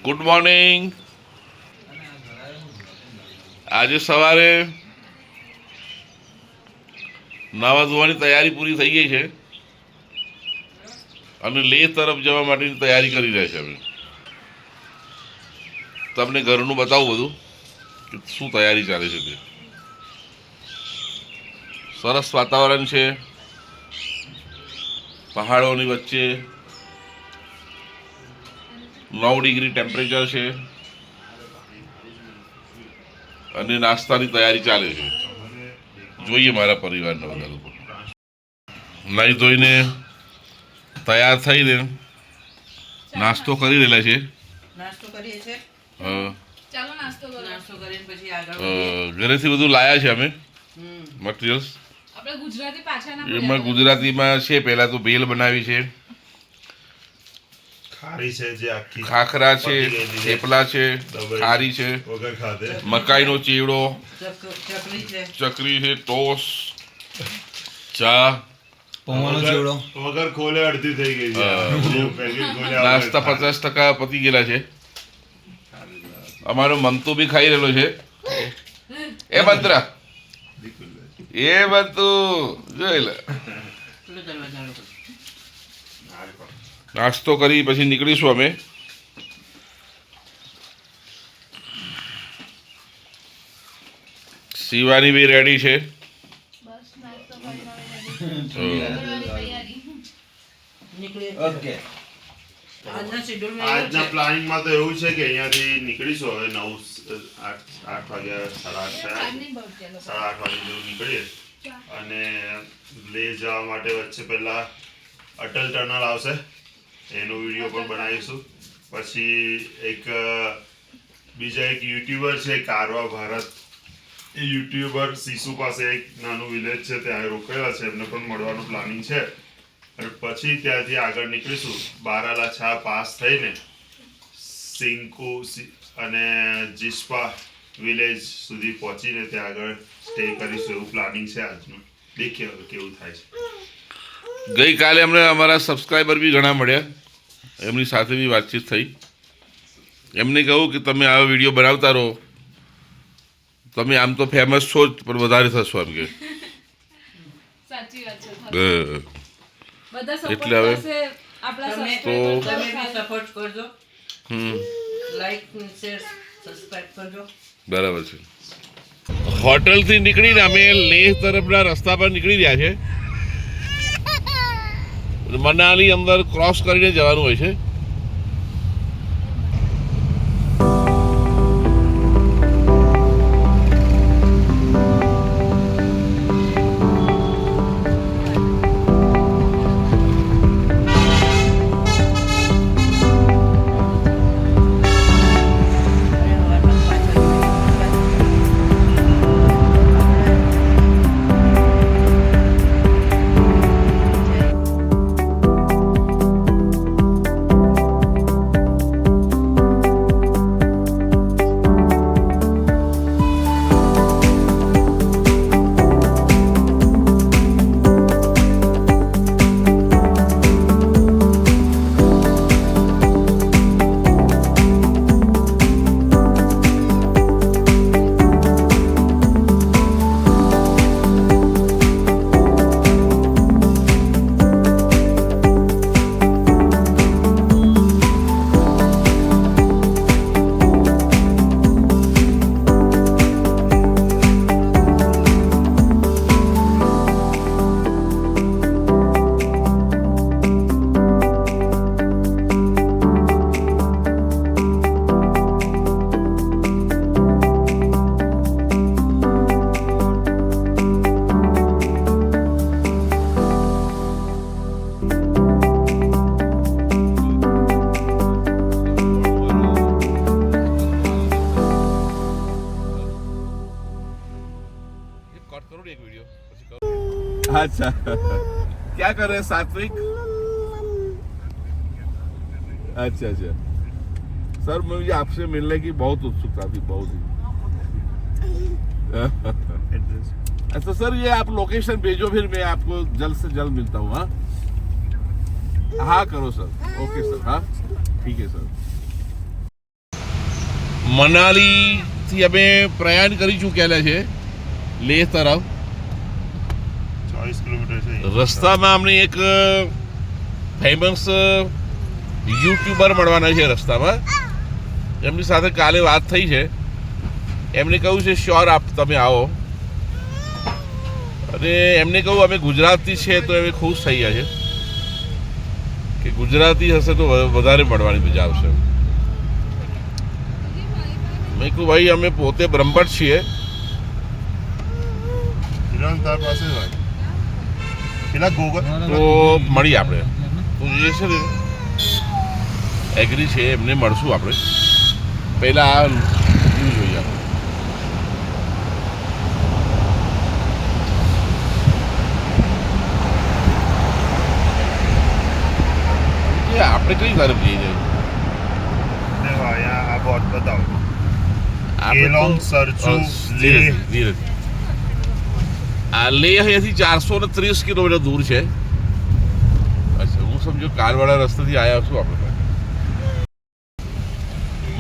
Good morning. આજે સવારે નાવા ધોવાની તૈયારી પૂરી થઈ ગઈ છે અને લેહ તરફ જવા માટેની તૈયારી કરી રહ્યા છે. અમે તમને ઘરનું બતાવું બધું કે શું તૈયારી ચાલે છે તે. સરસ વાતાવરણ છે, પહાડોની વચ્ચે 9 ડિગ્રી ટેમ્પરેચર છે અને નાસ્તાની તૈયારી ચાલે છે. જોઈએ મારા પરિવારના બધા લોકો નાહી ધોઈને તૈયાર થઈને નાસ્તો કરી રહેલા છે. ઘરેથી બધું લાયા છે અમે મટીરિયલ્સ. એમાં ગુજરાતીમાં છે પહેલા તો ભેલ બનાવી છે, ખાખરા છે, થેપલા છે, ખારી છે, મકાઈનો ચેવડો, ચકરી છે, ટોસ, ચા, વગર ખોલે અડધી થઈ ગઈ છે. નાસ્તા 50% પતી ગયેલા છે. અમારો મંતુ બી ખાઈ રહેલો છે. એ મંત્રા એ મંતુ જોઈ લે. નાસ્તો કરી પછી નીકળીશું અમે. શિવાની બી રેડી છે. આજના પ્લાનિંગમાં તો એવું છે કે અહીંયાથી નીકળીશું હવે 8 વાગ્યા 8:30 વાગે જેવું નીકળીએ અને લેહ જવા માટે વચ્ચે પહેલા અટલ ટનલ આવશે, એનો વિડીયો પણ બનાવીશું. પછી બીજા એક યુટ્યુબર છે કારવા ભારત, એ યુટ્યુબર સીસુ પાસે એક નાનું વિલેજ છે ત્યાં રોકાયેલા છે, એમને પણ મળવાનું પ્લાનિંગ છે. અને પછી ત્યાંથી આગળ નીકળીશું બારાલા છા પાસ થઈને સિંકુ અને જીસ્પા વિલેજ સુધી પહોંચીને ત્યાં આગળ સ્ટે કરીશું એવું પ્લાનિંગ છે આજનું. દેખીએ હવે કેવું થાય છે. ગઈકાલે અમને અમારા સબસ્ક્રાઈબર બી ઘણા મળ્યા, એમની સાથે બી વાતચીત થઈ. એમને કહું કે તમે આવો વિડીયો બનાવતા રહો, તમે આમ તો ફેમસ છો જ પણ વધારે થશો એમ કે. એટલે હવે તો બરાબર છે. હોટલથી નીકળીને અમે લેહ તરફના રસ્તા પર નીકળી રહ્યા છે. મનાલી અંદર ક્રોસ કરીને જવાનું હોય છે. अच्छा क्या कर रहे हैं सात्विक? अच्छा अच्छा सर, मुझे आपसे मिलने की बहुत उत्सुकता थी, बहुत ही. अच्छा सर, ये आप लोकेशन भेजो, फिर मैं आपको जल्द से जल्द मिलता हूँ. हाँ करो सर. Okay sir. हाँ ठीक है सर. મનાલીથી અમે પ્રયાણ કરી ચૂકેલા છે લેહ તરફ. 40 કિલોમીટર છે. રસ્તામાં અમને એક ફેમસ યુટ્યુબર મળવાના છે રસ્તામાં. એમની સાથે કાલે વાત થઈ છે. એમને કહ્યું છે શ્યોર તમે આવો, અને એમને કહું અમે ગુજરાતી છે તો એ ખુશ થઈ ગયા છે કે ગુજરાતી હશે તો વધારે મળવાની મજા આવશે. મેં કહું ભાઈ અમે પોતે બ્રહ્મભટ્ટ છીએ. તાર પાસે હોય પેલા ગોગલ તો મળીએ આપણે. તો જે છે ને એગ્રી છે એમને મળશું આપણે. પહેલાં આ વ્યૂ જોઈએ આપણે. આપણે કઈ તરફ જઈએ છીએ? આ બોર્ડ બતાવો. આપણે કેલોંગ તો- સરચુ ધીરે લેહ. ધીરે. આ લેહ અહીંયાથી 430 કિલોમીટર દૂર છે. અચ્છા, હું સમજો કારવાળા રસ્તેથી આવ્યા છું આપણે.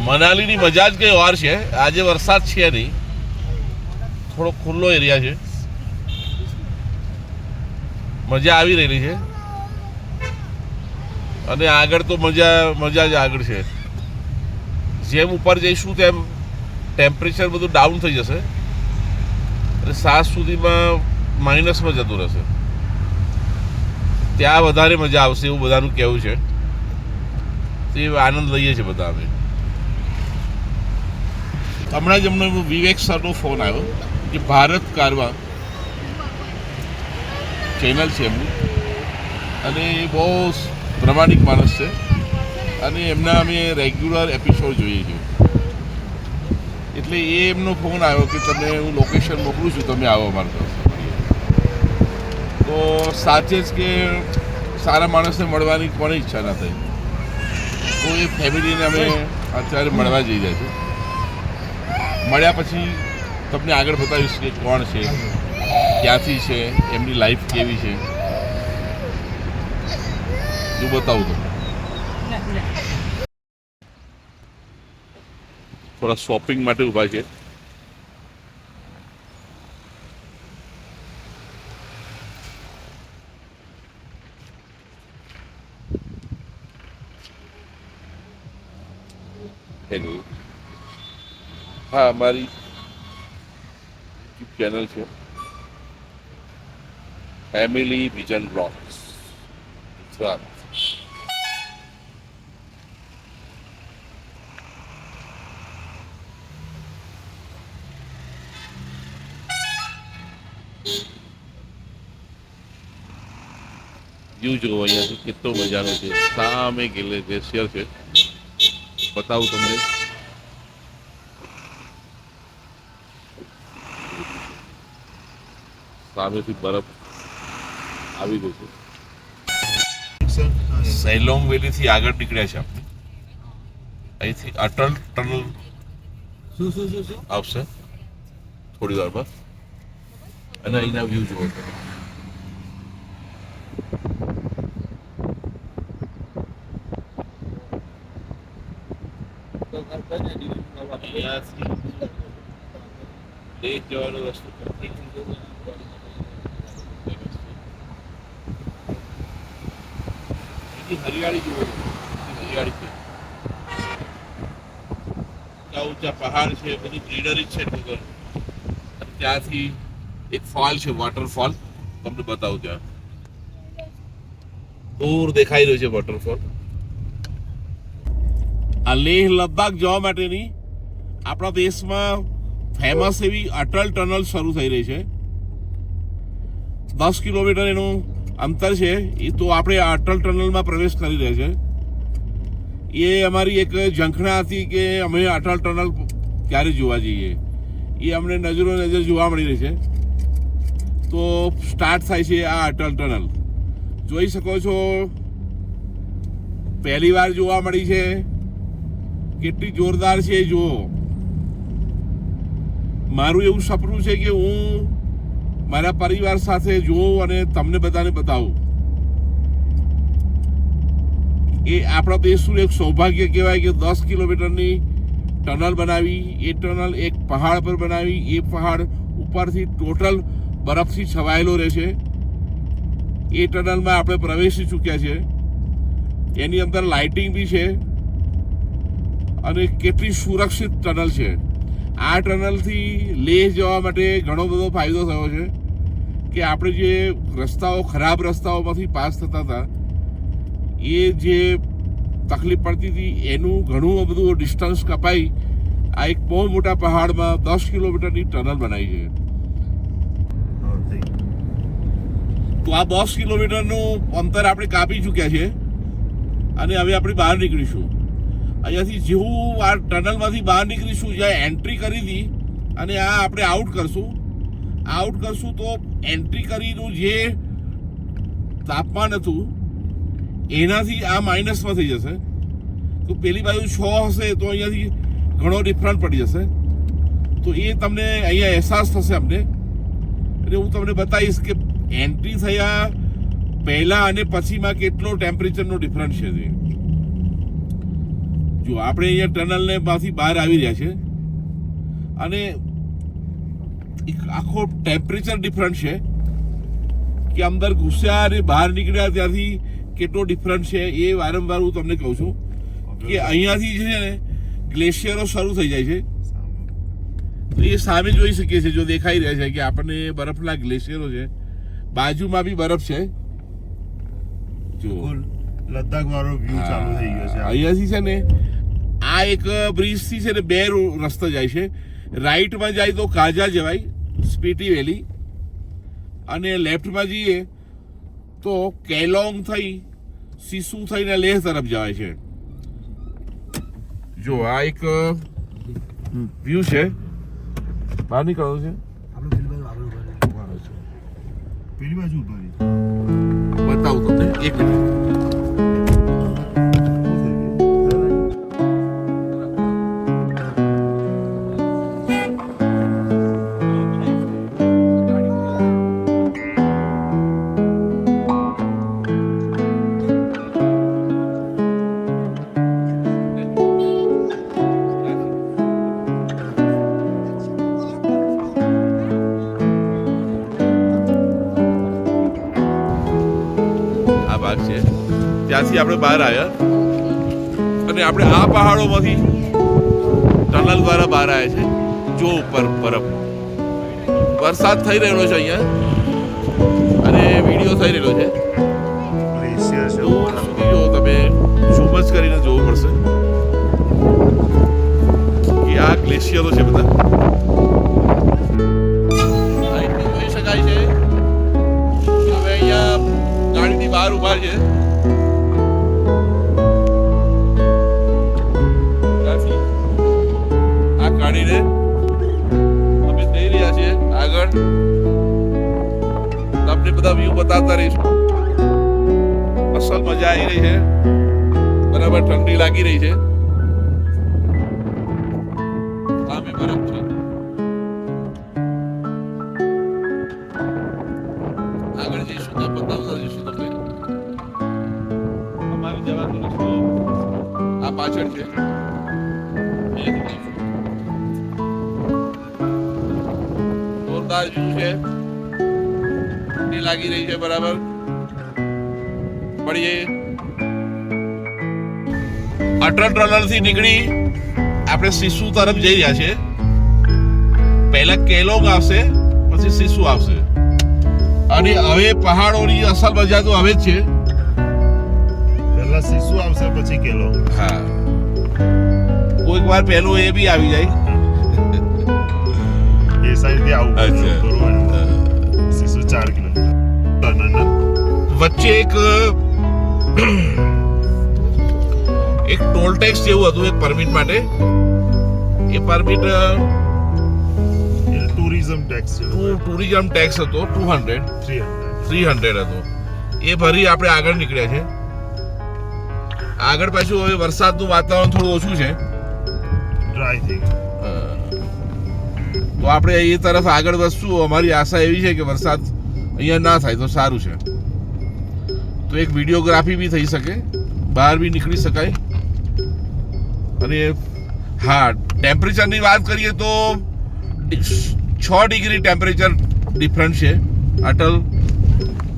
મનાલીની મજા જ કંઈ ઓર છે. આજે વરસાદ છે નહીં, થોડો ખુલ્લો એરિયા છે, મજા આવી રહેલી છે. અને આગળ તો મજા જ આગળ છે. જેમ ઉપર જઈશું તેમ ટેમ્પરેચર બધું ડાઉન થઈ જશે અને 7 સુધીમાં માઇનસમાં જતું રહેશે. ત્યાં વધારે મજા આવશે એવું બધાનું કહેવું છે. તે આનંદ લઈએ છીએ બધા અમે. હમણાં જ અમને વિવેક સરનો ફોન આવ્યો કે ભારત કારવા ચેનલ છે એમની, અને એ બહુ પ્રામાણિક માણસ છે, અને એમના અમે રેગ્યુલર એપિસોડ જોઈએ છીએ. એટલે એ એમનો ફોન આવ્યો કે તમને હું લોકેશન મોકલું છું, તમે આવો અમારા પાસે. તો સાચે જ કે સારા માણસને મળવાની કોને ઈચ્છા ના થઈ. તો એ ફેમિલીને અમે અત્યારે મળવા જઈ રહ્યા છીએ. મળ્યા પછી તમને આગળ બતાવીશ કે કોણ છે, ક્યાંથી છે, એમની લાઈફ કેવી છે, હું બતાવું તમને. થોડા શોપિંગ માટે ઊભા છે. હેલો, હા, અમારી યુટ્યુબ ચેનલ છે family vision blogs Gujarat. View જુઓ અહીંયાથી કેટલો મજાનો છે. સામે ગ્લેશિયર છે, બતાવું તમને. સામેથી બરફ આવી ગયો છે. સેલોંગ વેલીથી આગળ નીકળ્યા છે આપણે. અહીંથી અટલ ટનલ આવશે થોડી વારમાં, અને અહીંના વ્યૂ જુઓ તમે. અહીંયાથી લેહ જવાનો રસ્તો હરિયાળી જુઓ, હરિયાળી છે, ઊંચા ઊંચા પહાડ છે, બધી ગ્રીનરી છે. ત્યાંથી એક ફોલ છે, વોટરફોલ, તમને બતાવું. ત્યાં દૂર દેખાઈ રહ્યો છે વોટરફોલ. આ લેહ લદ્દાખ જવા માટેની આપણા દેશમાં ફેમસ એવી અટલ ટનલ શરૂ થઈ રહી છે. 10 કિલોમીટર એનું અંતર છે. એ તો આપણે અટલ ટનલમાં પ્રવેશ કરી રહ્યા છે. એ અમારી એક ઝંખના હતી કે અમે અટલ ટનલ ક્યારે જોવા જઈએ. એ અમને નજરો નજર જોવા મળી રહી છે. તો સ્ટાર્ટ થાય છે આ અટલ ટનલ. જોઈ શકો છો, પહેલી વાર જોવા મળી છે. કેટલી જોરદાર છે એ જુઓ. મારું એવું સપનું છે કે હું મારા પરિવાર સાથે જોઉં અને તમને બધાને બતાવું. એ આપણા દેશનું એક સૌભાગ્ય કહેવાય કે 10 કિલોમીટરની ટનલ બનાવી. એ ટનલ એક પહાડ પર બનાવી. એ પહાડ ઉપરથી ટોટલ બરફથી છવાયેલો રહેશે. એ ટનલમાં આપણે પ્રવેશી ચૂક્યા છે. એની અંદર લાઇટિંગ બી છે અને કેટલી સુરક્ષિત ટનલ છે. આ ટનલથી લેહ જવા માટે ઘણો બધો ફાયદો થયો છે કે આપણે જે રસ્તાઓ ખરાબ રસ્તાઓમાંથી પાસ થતા હતા એ જે તકલીફ પડતી હતી એનું ઘણું બધું ડિસ્ટન્સ કપાઈ આ એક બહુ મોટા પહાડમાં 10 કિલોમીટરની ટનલ બનાવી છે. તો આ 10 કિલોમીટરનું અંતર આપણે કાપી ચૂક્યા છે અને હવે આપણે બહાર નીકળીશું. અહીંયાથી જેવું આ ટનલમાંથી બહાર નીકળીશું, જ્યાં એન્ટ્રી કરી હતી અને આ આપણે આઉટ કરશું તો એન્ટ્રી કરીનું જે તાપમાન હતું એનાથી આ માઇનસમાં થઈ જશે. તો પેલી બાજુ 6 હશે તો અહીંયાથી ઘણો ડિફરન્ટ પડી જશે. તો એ તમને અહીંયા અહેસાસ થશે અમને. એટલે હું તમને બતાવીશ કે એન્ટ્રી થયા પહેલા અને પછીમાં કેટલો ટેમ્પરેચરનો ડિફરન્સ છે. જો આપણે અહીંયા ટનલને માંથી બહાર આવી રહ્યા છે અને એક આખો ટેમ્પરેચર ડિફરન્ટ છે કે અંદર ઘૂસ્યા અને બહાર નીકળ્યા ત્યાંથી કેટલો ડિફરન્ટ છે એ વારંવાર હું તમને કહું છું કે અહીંયાથી છે ને ગ્લેશિયરો શરૂ થઈ જાય છે. તો એ સામે જોઈ શકીએ છીએ, જો દેખાઈ રહ્યા છે કે આપણને બરફના ગ્લેશિયરો છે. બાજુમાં બી બરફ છે. જો લદ્દાખ વાળો વ્યૂ ચાલુ થઈ ગયો છે. અહીંયાથી છે ને આ એક બ્રિજથી છે ને 2 રસ્તા જાય છે. રાઈટમાં જાય તો કાજા જવાય, સ્પીટી વેલી, અને લેફ્ટમાં જઈએ તો કેલોંગ થઈ સિસુ થઈને લેહ તરફ જવાય છે. જો આ એક વ્યૂ છે. બહાર નીકળવું છે, પેલી બાજુ ઉભા રહી. બતાવું તમને એક મિનિટ. છે ત્યાંથી આપણે બહાર આવ્યા અને આપણે આ પહાડોમાંથી ટનલ દ્વારા બહાર આવ્યા છે. જો ઉપર બરફ, વરસાદ થઈ રહેલો છે અહીંયા અને વિડીયો થઈ રહેલો છે. ગ્લેશિયર છે. દૂર સુધી જો તમે ઝૂમ જ કરીને જોવું પડશે કે આ ગ્લેશિયરો છે બધા. અહીંથી જોઈ શકાય છે કે હવે અહીંયા ગાડીની બહાર ઉભા છે. આ ગાડીને અમે જઈ રહ્યા છીએ આગળ. તમને બધા વ્યૂ બતાવતા રહીશું. અસલ મજા આવી રહી છે. બરાબર ઠંડી લાગી રહી છે. સામે બરફ છે. આગળ જઈશું તો બતાવતા જઈશું તમને. અમારી જવાનો રસ્તો આ પાછળ છે. જોરદાર વ્યૂ છે. ઠંડી લાગી રહી છે. બરાબર મળીએ. અટલ ટનલ થી નીકળી આપણે સિસુ તરફ જઈ રહ્યા છે. પહેલા કેલોંગ આવશે, પછી સિસુ આવશે. અને હવે પહાડોની અસલ મજા તો હવે જ છે. પહેલા સિસુ આવશે પછી કેલોંગ. હા, કોઈક વાર પહેલું એ બી આવી જાય. એ સાઈડ થી આવું અચ્છા. બરોબર. સિસુ 4 કિલોમીટર ટનલ વચ્ચે એક ટોલ ટેક્સ જેવું હતું એક પરમિટ માટે. એ પરમિટ ટુરિઝમ ટેક્સ છે. ટુરિઝમ ટેક્સ હતો 200 300 હતો. એ ભરી આપણે આગળ નીકળ્યા છે. આગળ પાછું હવે વરસાદનું વાતાવરણ થોડું ઓછું છે. ડ્રાય થઈ ગયું. તો આપણે એ તરફ આગળ વધશું. અમારી આશા એવી છે કે વરસાદ અહીંયા ના થાય તો સારું છે. તો એક વિડીયોગ્રાફી બી થઈ શકે, બહાર બી નીકળી શકાય અને હા, ટેમ્પરેચરની વાત કરીએ તો 6 ડિગ્રી ટેમ્પરેચર ડિફરન્ટ છે અટલ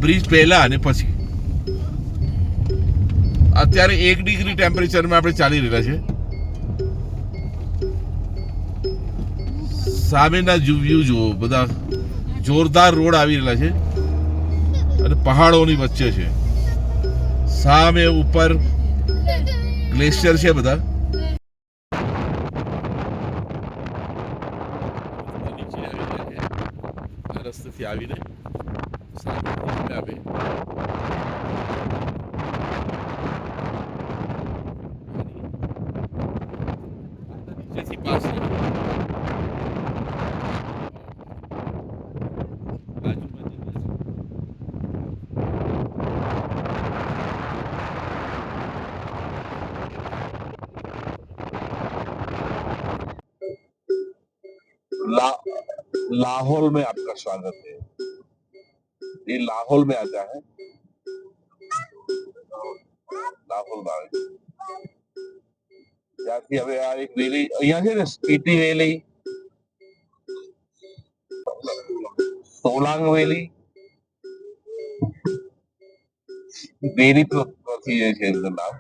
બ્રિજ પહેલા અને પછી. અત્યારે 1 ડિગ્રી ટેમ્પરેચરમાં આપણે ચાલી રહેલા છે. સામેના વ્યૂ જુઓ, બધા જોરદાર રોડ આવી રહેલા છે અને પહાડોની વચ્ચે છે. સામે ઉપર ગ્લેશિયર છે બધા. નીચે આવી રહ્યા છે. આ રસ્તેથી આવીને સામે આવે. નીચેથી પાસ लाहौल में आपका स्वागत है. ये लाहौल में आता है. લાહોલ આવે ત્યાંથી હવે આ એક વેલી અહીંયા છે ને, સ્પીટી વેલી, સોલાંગ વેલી, વેલી પરથી જે છે એનું નામ.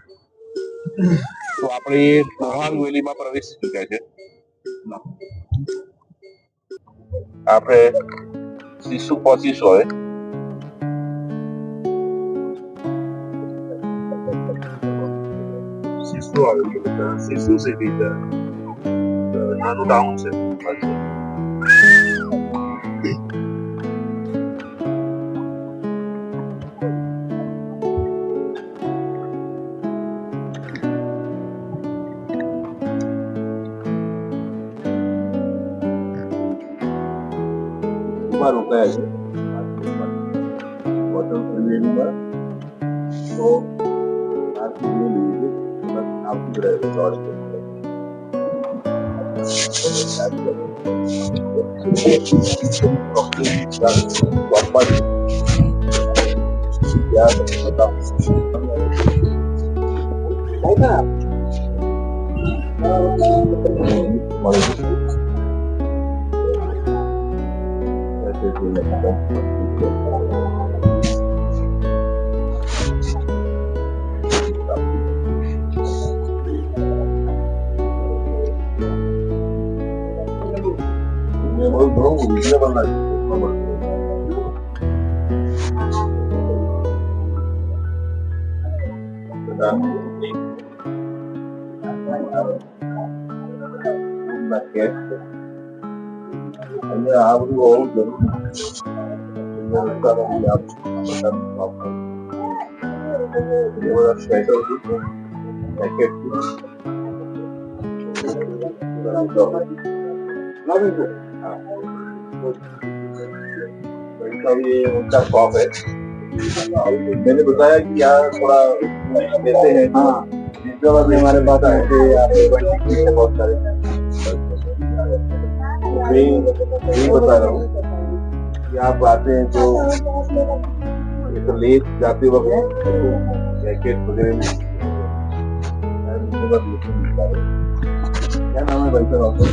તો આપણે એ સોલાંગ વેલીમાં પ્રવેશી ચૂક્યા છે. આપણે શિશુ પહોંચીશું હવે. શિશુ આવેલું છે, શિશુ સિટી છે, નાનું ટાઉન છે. રોકાયા છે હોટલ ત્રિવેણીમાં. તો આથી જે લીધું આવતું રહે છે અહીંયા આ બધું હોવું જરૂરી ये उनका शौक है. मैंने बताया कि यहाँ थोड़ा देते हैं. हाँ, भी हमारे पास ऐसे बहुत सारे हैं. यही बता रहा हूँ कि आप आते हैं तो लेक जाते वक्त जैकेट वगैरह क्या नाम है भाई साहब आपका?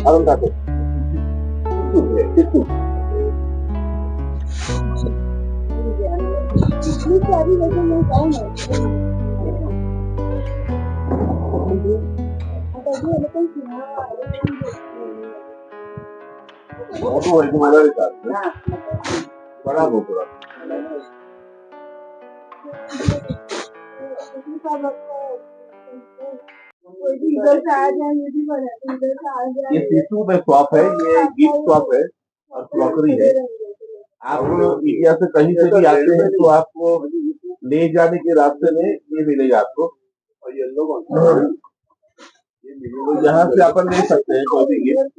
अरुण ठाकुर. बड़ा गोपुरा ये शीशु में शॉप है, ये गिफ्ट शॉप है और क्रॉकरी है. आप इंडिया से कहीं से भी आते हैं तो आपको ले जाने के रास्ते में ये मिलेगा आपको. और ये लोग यहाँ से अपन ले सकते हैं कोई भी गिफ्ट.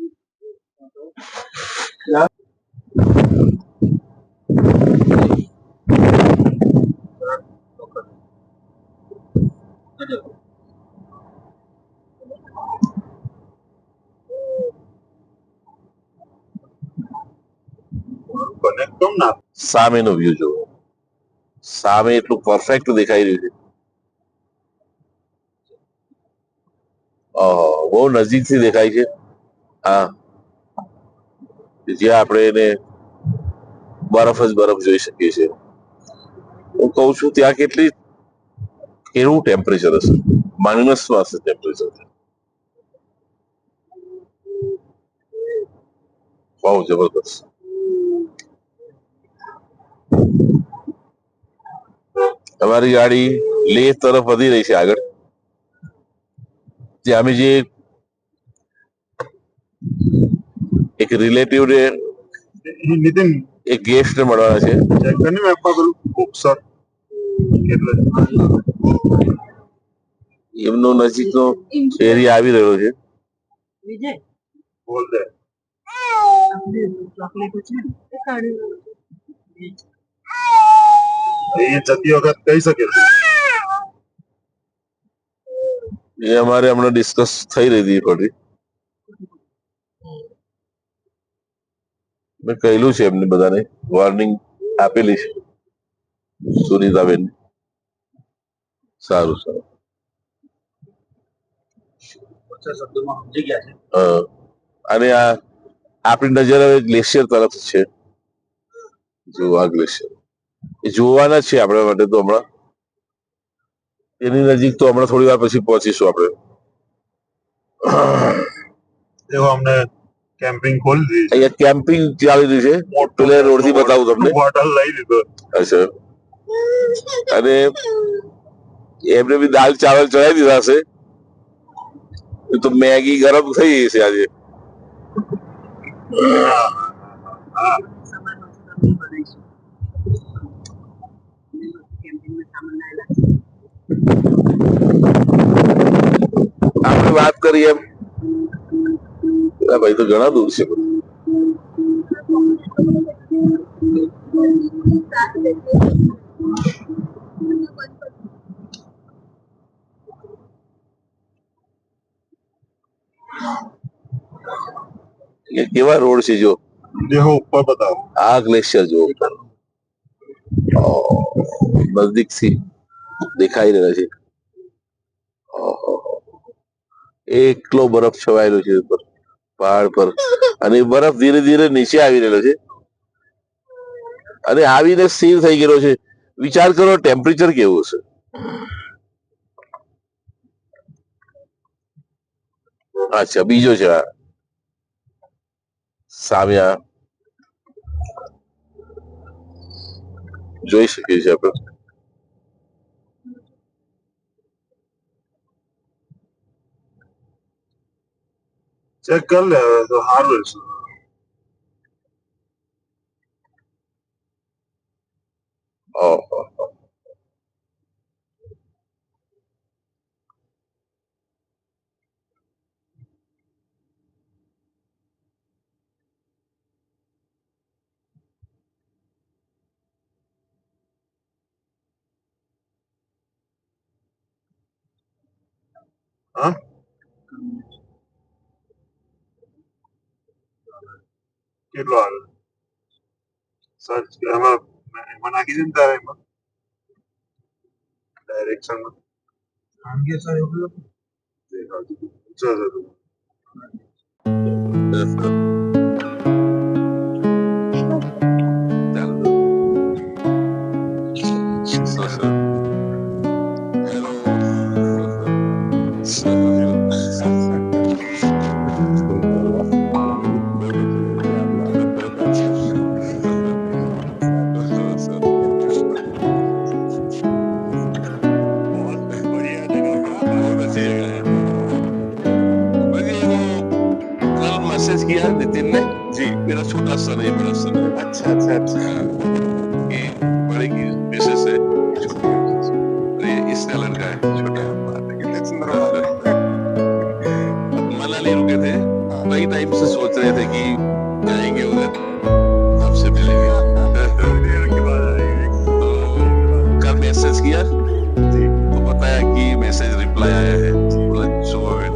સામેનો વ્યૂ જુઓ, સામે એટલું પરફેક્ટ દેખાઈ રહ્યું છે. બહુ નજીકથી દેખાય છે. હા, જ્યાં આપણે એને બરફ જ બરફ જોઈ શકીએ છીએ. હું કઉ છું ત્યાં કેવું ટેમ્પરેચર હશે, માઇનસમાં હશે ટેમ્પરેચર. બહુ જબરદસ્ત. તમારી ગાડી લેહ તરફ વધી રહી છે આગળ. ત્યાં અમે જે એક રિલેટિવ ને નીતિન એક ગેસ્ટ ને મળવાના છે. ચેક કરીને મેપમાં પેલું બોક્સર કેટલે એમનો નજીકનો એરિયા આવી રહ્યો છે. બોલ દે એ જતી વખત કહી શકે એ અમારે હમણાં ડિસ્કસ થઈ રહી હતી થોડી. મેં કહેલું છે એમને બધાને, વોર્નિંગ આપેલી છે સુનીતાબેન. સારું સારું. હા, અને આ આપણી નજર હવે ગ્લેશિયર તરફ છે. જો આ ગ્લેશિયર એ જોવાના જ છે આપણા માટે તો હમણાં. એની નજીક તો હમણાં થોડી વાર પછી પહોંચીશું આપણે. એવો અમને કેમ્પિંગ ખોલી દીધી અહીંયા કેમ્પિંગ ચાલી રહ્યું છે. પેલા રોડ થી બતાવું તમને. હોટલ લઈ લીધો. અચ્છા. અને એમને બી દાલ ચાવલ ચડાવી દીધા હશે. એ તો મેગી ગરમ થઈ ગઈ છે આજે. આપણે વાત કરીએ એમ ભાઈ તો ઘણા દૂર છે. કેવા રોડ છે જો. દેખો ઉપર બતાવો. આ ગ્લેશિયર જો નજદીક થી દેખાઈ રહ્યા છે. એકલો બરફ છવાયેલો છે ઉપર પહાડ પર, અને બરફ ધીરે ધીરે નીચે આવી રહ્યો છે અને આવીને સ્થિર થઈ ગયેલો છે. વિચાર કરો ટેમ્પરેચર કેવું હશે. અચ્છા, બીજો છે આ સામે, આ જોઈ શકીએ છીએ આપણે. ચેક કર લે હવે તો સારું રહેશે. હા, કેટલો આવે સર્ચ એમાં એમાં નાખી દે ને તારે એમાં ડાયરેક્શનમાં આંગે સર એવું દેખાતું ચાલો मैसेज किया नितिन ने जी, मेरा छोटा सा नहीं बड़ा सा। अच्छा अच्छा अच्छा, ये बड़े की मिसेस है, ये इसका लड़का है छोटा। मनाली रुके थे, कई टाइम से सोच रहे थे कि जाएंगे उधर, आपसे मिलेंगे। तो कल मैसेज किया तो बताया कि मैसेज रिप्लाई आया है, बोला सुबह में।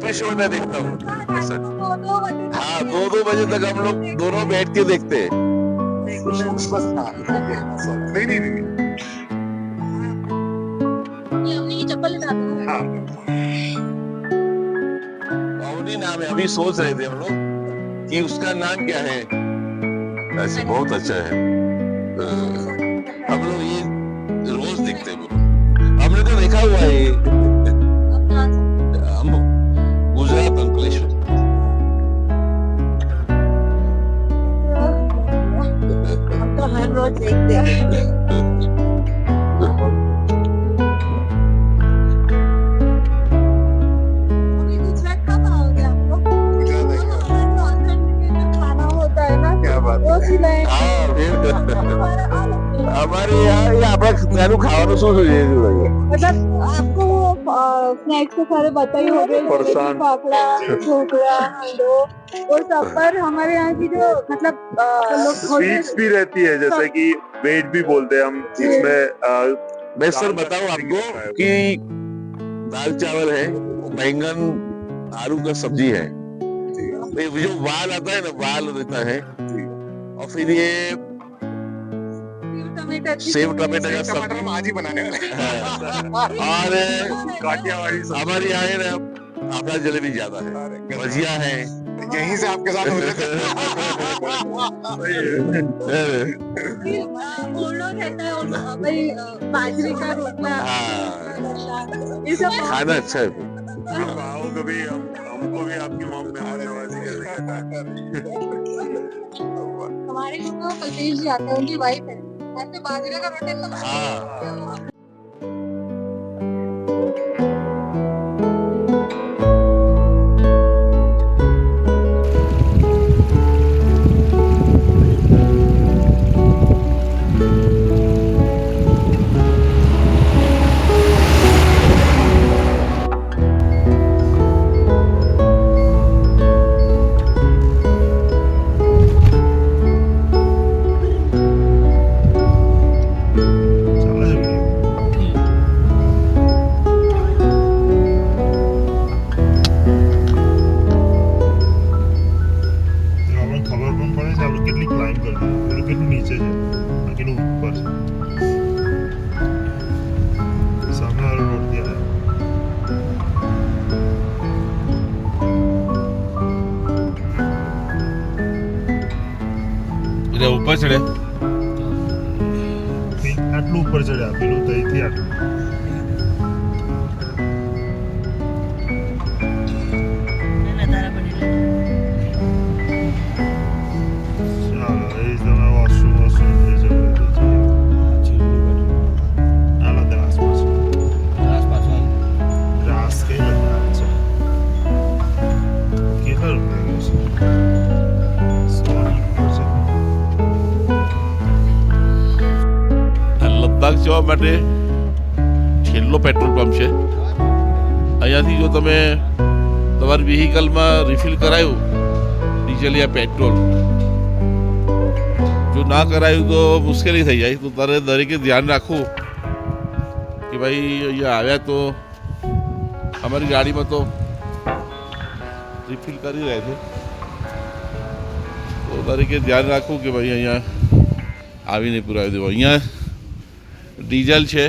में शो मैं देखता हूँ। हाँ, 2-2 बजे तक हम लोग दोनों बैठ के देखते हैं। अवनी नाम है, अभी सोच रहे थे हम लोग कि उसका नाम क्या है। ऐसे बहुत अच्छा है। हम लोग ये रोज देखते हैं, हमने तो देखा हुआ है ये। हम गुजरात अंकलेश्वर। हम तो हर रोज देखते हैं। अभी गुजरात कब आओगे आप लोग? खाना होता है ना, वो खिलाएं। हाँ, फिर हमारे हमारे यहाँ ये આપણા ત્યાંનું ખાવાનું શું શું છે શું લાગે? मतलब आपको स्नैक्स के सारे बताइए हो गए, फरसान। फाफड़ा, ढोकला, हंडो, वो सब। पर हमारे यहाँ की जो मतलब लोग स्वीट्स भी रहती है, जैसे कि वेट भी बोलते हैं हम इसमें। मैं सर बताऊं आपको कि दाल चावल है, बैंगन आलू का सब्जी है, जो वाल आता है ना, वाल रहता है, और फिर ये सेव टमाटर का सब्जी आज ही बनाने वाले। और काठियावाड़ी हमारे यहाँ है ना आपका जलेबी ज्यादा है, भजिया है। यहीं से आपके साथ हो जाते बाजरे का रोटला, हाँ, ये सब खाना अच्छा है। आओ कभी, हमको भी आपकी मॉम में नवाजी करेगा। हमारे घर में कल्पेश जी आते हैं, उनकी वाइफ है, ऐसे बाजरे का रोटी सब। हाँ। ખબર પણ પડે છે આપણે કેટલી ક્લાઇમ્બ કરવી, પેલું કેટલું નીચે છે અને કેટલું ઉપર છે. સામે વાળો રોડ થી આવ્યો. એટલે ઉપર ચડે આટલું ઉપર ચડ્યા, પેલું તઈથી આટલું. ચાલો, એ જ તમે વોશરૂમ જે જવું હોય તે જઈએ. હાલો, દ્રાસમાં છે. દ્રાસ કઈ બતાવે છે? કેટલા રૂપિયા છે? 100 ની ઉપર છે. આ લદ્દાખ જવા માટે છેલ્લો પેટ્રોલ પંપ છે. અહીંયાથી જો તમે તમારી વ્હીકલમાં રિફિલ કરાયું ડીઝલ યા પેટ્રોલ, જો ના કરાયું તો મુશ્કેલી થઈ જાય. તો તારે દરેકે ધ્યાન રાખવું કે ભાઈ અહીંયા આવ્યા તો અમારી ગાડીમાં તો રિફિલ કરી રહ્યા છે, તો દરેકે ધ્યાન રાખવું કે ભાઈ અહીંયા આવીને પુરાવી દેવું. અહીંયા डीजल છે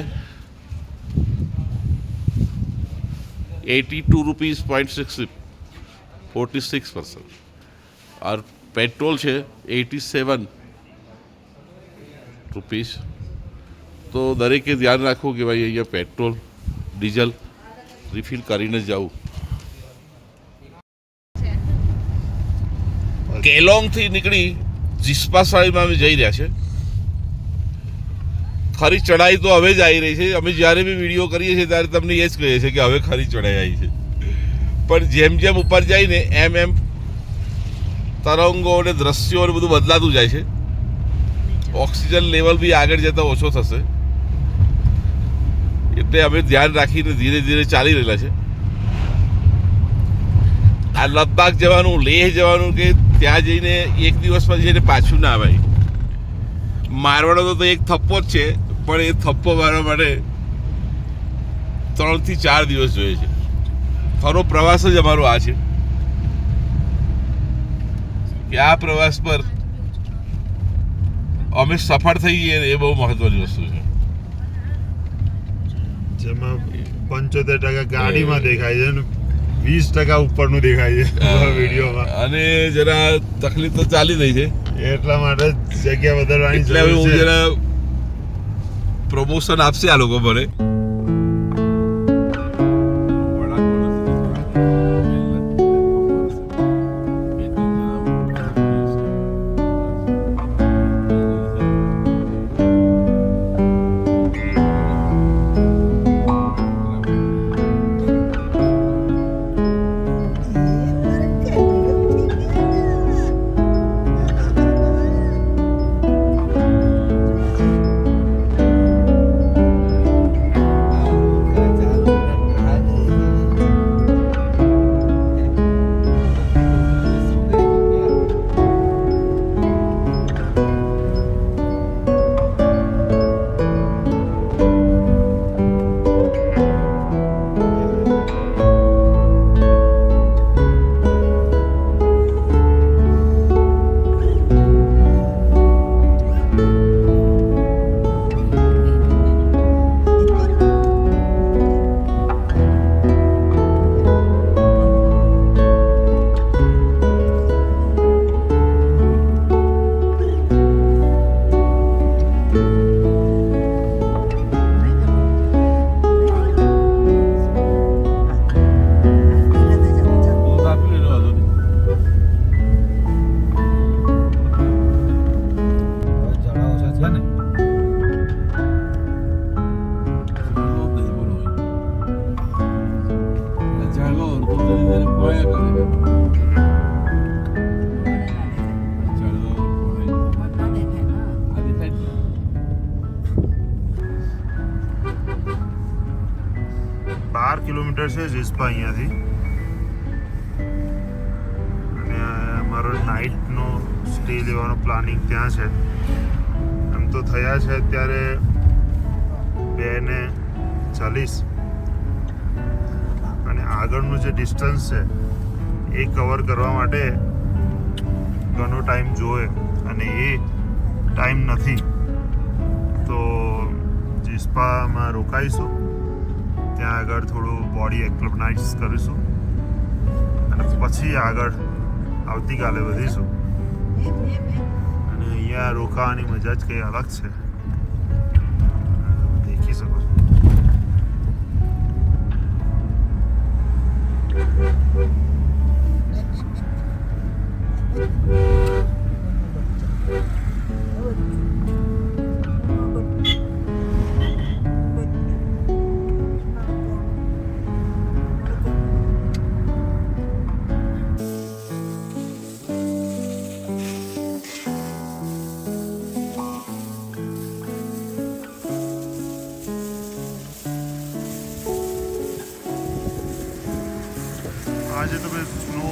82 रुपीज़ 46% और पेट्रोल છે 87 रुपीज़. તો દરેકે ધ્યાન રાખવું કે ભાઈ અહીંયા પેટ્રોલ ડીઝલ રિફિલ કરીને જવું. કેલોંગથી નીકળી જીસ્પા સાઈડમાં અમે જઈ રહ્યા છે. ખરી ચઢાઈ તો હવે જ આવી રહી છે. અમે જ્યારે બી વિડીયો કરીએ છીએ ત્યારે તમને એ જ કહીએ છીએ કે હવે ખરી ચઢાઈ આવી છે, પણ જેમ જેમ ઉપર જઈને એમ એમ તરંગો અને દ્રશ્યો અને બધું બદલાતું જાય છે. ઓક્સિજન લેવલ બી આગળ જતાં ઓછો થશે, એટલે અમે ધ્યાન રાખીને ધીરે ધીરે ચાલી રહેલા છે. આ લદ્દાખ જવાનું, લેહ જવાનું કે ત્યાં જઈને એક દિવસમાં જઈને પાછું ના આવાય. મારવાનો તો એક થપ્પો જ છે, પણ એ થપ્પો મારવા માટે 3 થી 4 દિવસ જોઈએ છે. ખરો પ્રવાસ જ અમારો આ છે કે આ પ્રવાસ પર અમે સફળ થઈએ એ બહુ મહત્વની વસ્તુ છે. જેમાં 75% ગાડીમાં દેખાય છે ને 20% ઉપરનું દેખાય છે વિડીયોમાં. અને જરા તકલીફ તો ચાલી રહી છે એટલા માટે જગ્યા બદલવાની એટલે હવે હું જરૂર છે. જરા પ્રમોશન આપશે આ લોકો મને. કિલોમીટર છે જીસ્પા અહીંયાથી. અને અમારો નાઇટનો સ્ટે લેવાનો પ્લાનિંગ ત્યાં છે. એમ તો થયા છે અત્યારે 2:40 અને આગળનું જે ડિસ્ટન્સ છે એ કવર કરવા માટે ઘણો ટાઈમ જોવે અને એ ટાઈમ નથી. તો જીસ્પામાં રોકાઈશું, ત્યાં આગળ થોડું બોડી એક્ટિવાઇઝ કરીશું અને પછી આગળ આવતીકાલે વધીશું. અને અહીંયા રોકાવાની મજા જ કંઈ અલગ છે, દેખી શકો છો. આજે તમે સ્નો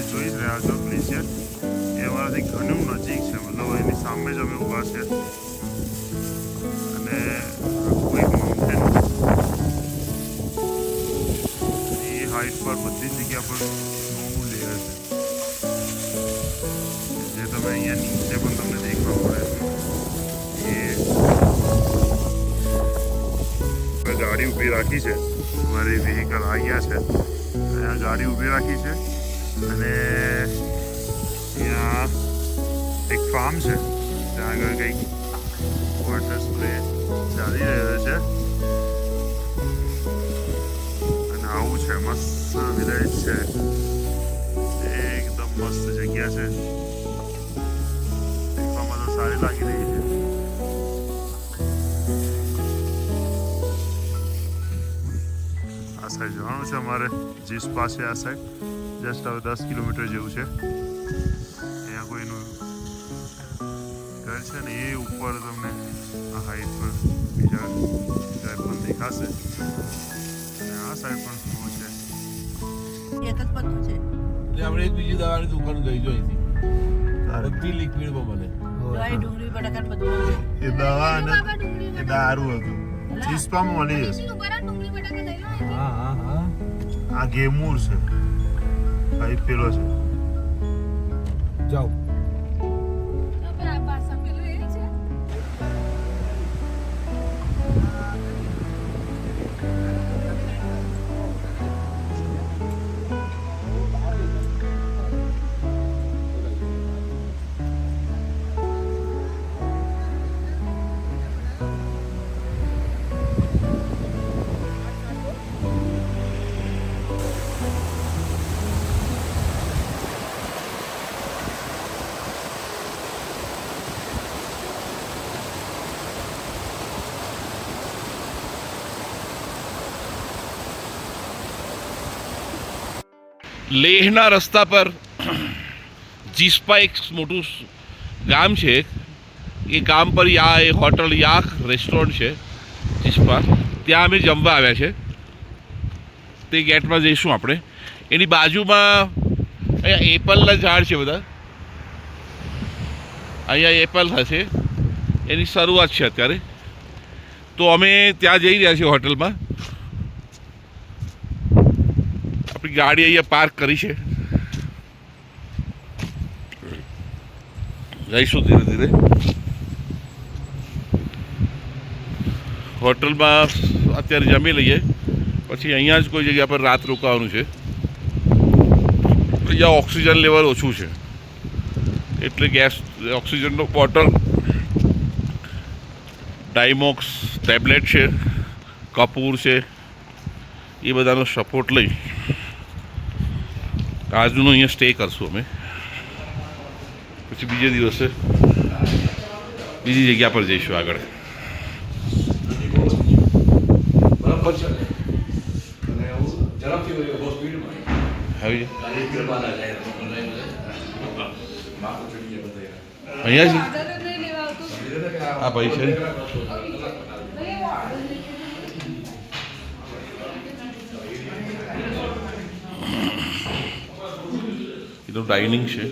જોઈ જ રહ્યા છો, ગ્લેશિયર એ અમારાથી ઘણું નજીક છે. મતલબ એની સામે જ અમે ઊભા છે અને આખું એક માઉન્ટેન એ હાઈટ પર બધી જગ્યા પર સ્નોનું લેયર છે, જે તમે અહીંયા નીચે પણ તમને દેખવા મળે છે. એ ગાડી ઊભી રાખી છે, અમારી વ્હીકલ આ ગયા છે, અહીંયા ગાડી ઊભી રાખી છે અને ત્યાં એક ફાર્મ છે, ત્યાં આગળ કંઈક વોટર સ્પ્રે ચાલી રહ્યો છે. અને આવું છે, મસ્ત વિલેજ છે, એકદમ મસ્ત જગ્યા છે, દેખવામાં તો સારી લાગી રહી છે. આ સાઈડ જવાનું છે અમારે, જીસ્પા છે આ સાઈડ, જસ્ટ હવે 10 કિલોમીટર જેવું છે. અહીંયા કોઈનું ઘર છે ને એ ઉપર તમને આ હાઈટ પર બીજા ઘર પણ દેખાશે. અને આ સાઈડ પણ સ્નો છે. એક જ પત્તું છે. એટલે આપણે એક બીજી દવાની દુકાન ગઈ જો અહીંથી બધી લિક્વિડમાં મળે. દવાઈ ડુંગળી બટાકા બધું મળે. એ દવા અને એ દારૂ હતું, જીસ્પામાં મળી જશે. આ ગેમૂર છે, આ પેલો છે. જાઓ. લેહના રસ્તા પર જીસ્પા એક મોટું ગામ છે. એ ગામ પર એ હોટલ યાક રેસ્ટોરન્ટ છે જીસ્પા. ત્યાં અમે જમવા આવ્યા છે. તે ગેટમાં જઈશું આપણે. એની બાજુમાં અહીંયા એપલના ઝાડ છે બધા. અહીંયા એપલ હશે, એની શરૂઆત છે અત્યારે. તો અમે ત્યાં જઈ રહ્યા છીએ હોટલમાં. આપણી ગાડી અહીંયા પાર્ક કરી છે. જઈશું ધીરે ધીરે. હોટલમાં અત્યારે જમી લઈએ, પછી અહીંયા જ કોઈ જગ્યા પર રાત રોકાવાનું છે. અહીંયા ઓક્સિજન લેવલ ઓછું છે એટલે ગેસ ઓક્સિજનનો બોટલ, ડાયમોક્સ ટેબ્લેટ છે, કપૂર છે, એ બધાનો સપોર્ટ લઈ આજનું અહીંયા સ્ટે કરશું અમે. પછી બીજે દિવસે બીજી જગ્યા પર જઈશું આગળ. અહીંયા છે આ ભાઈ છે. એનું ડાઇનિંગ છે.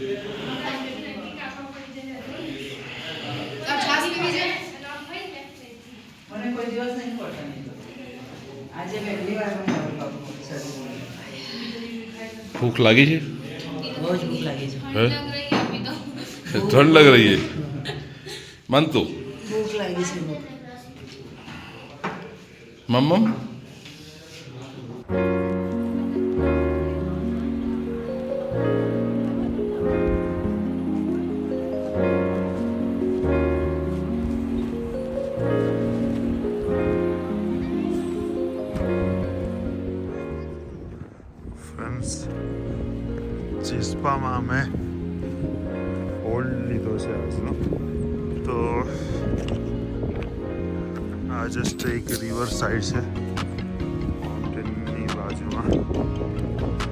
भूख लगी है? बहुत भूख लगी है। ठंड लग रही है मन तो भूख लगी है। मम्मम ચિસ્પામાં અમે હોલ્ડ લીધો છે આજનો. તો આ જસ્ટ એક રિવર સાઈડ છે માઉન્ટેનની બાજુમાં.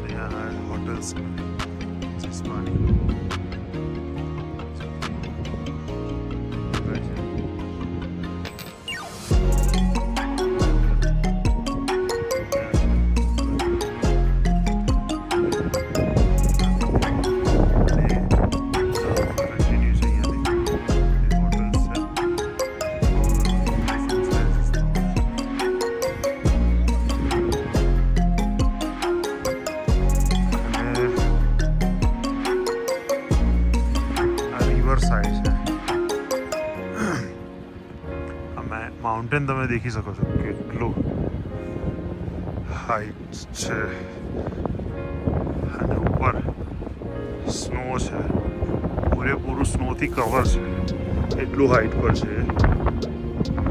ત્યાં હોટલ્સ ચિસ્પાની. માઉન્ટેન તમે દેખી શકો છો કેટલું હાઈટ છે અને ઉપર સ્નો છે, પૂરેપૂરું સ્નોથી કવર છે. એટલું હાઈટ પર છે,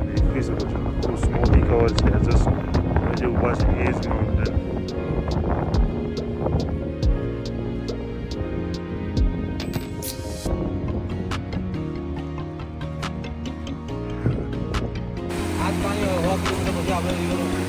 દેખી શકો છો. આખું સ્નોથી કવર છે. જસ્ટ જે ઊભા છે એ જ માઉન્ટેન. आज पानी 100 किलोमीटर પછી આપણે